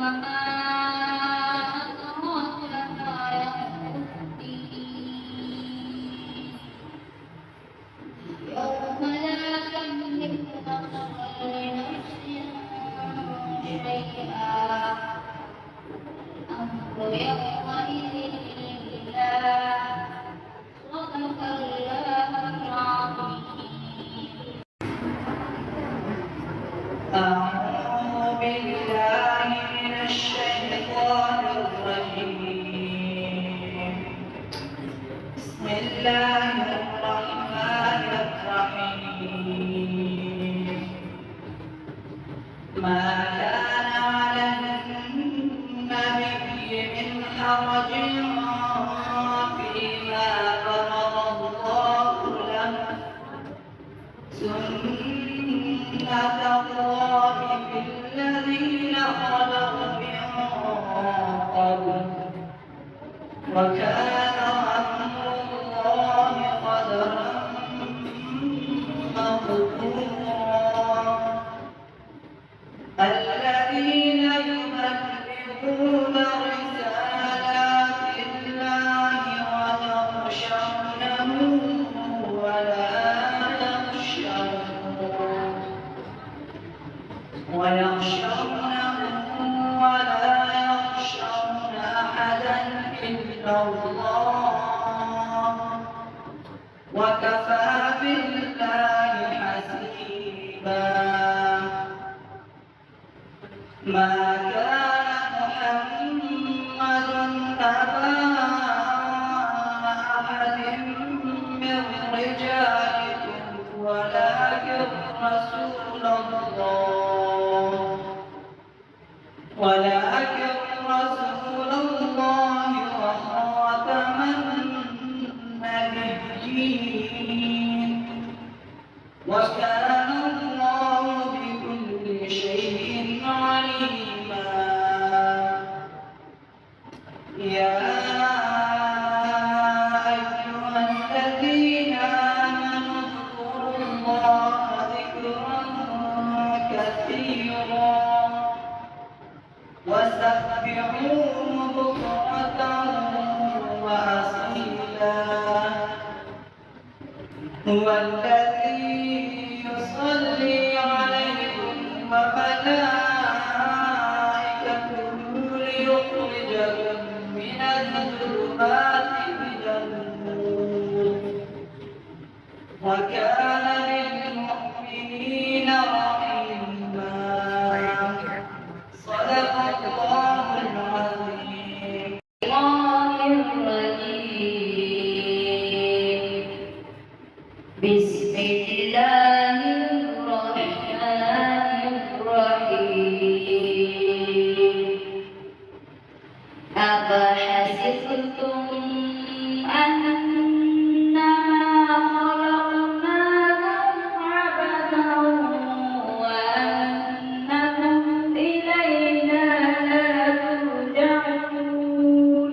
وما أدراك ما يوم الدين يوم لا تملك نفس لنفس شيئا الأمر يومئذ لله صدق الله العظيم. أعوذ بالله من الشيطان الرجيم. بسم الله الرحمن الرحيم. ما كان على النبي من حرج فيما فرض الله له سنة الله في الذين خلوا من قبل وكان أمر الله قدرا مقدورا. الذين يبلغون رسالات الله ويخشونه ولا يخشون أحدا إلا الله وكفى بالله حسيبا. ما كان محمد أبا أحد من رجالكم ولكن رسول الله وخاتم النبيين وكان الله بكل شيء عليما. يا أيها الذين آمنوا اذكروا الله ذكرا كثيرا وسبحوه بكرة وأصيلا. هو الذي يصلي عليكم وملائكته ليخرجكم من الظلمات إلى النور وكان بالمؤمنين رحيما. صدق الله العظيم. بسم الله الرحمن الرحيم. أفحسبتم أنما خلقناكم عبثا وأنكم إلينا لا ترجعون.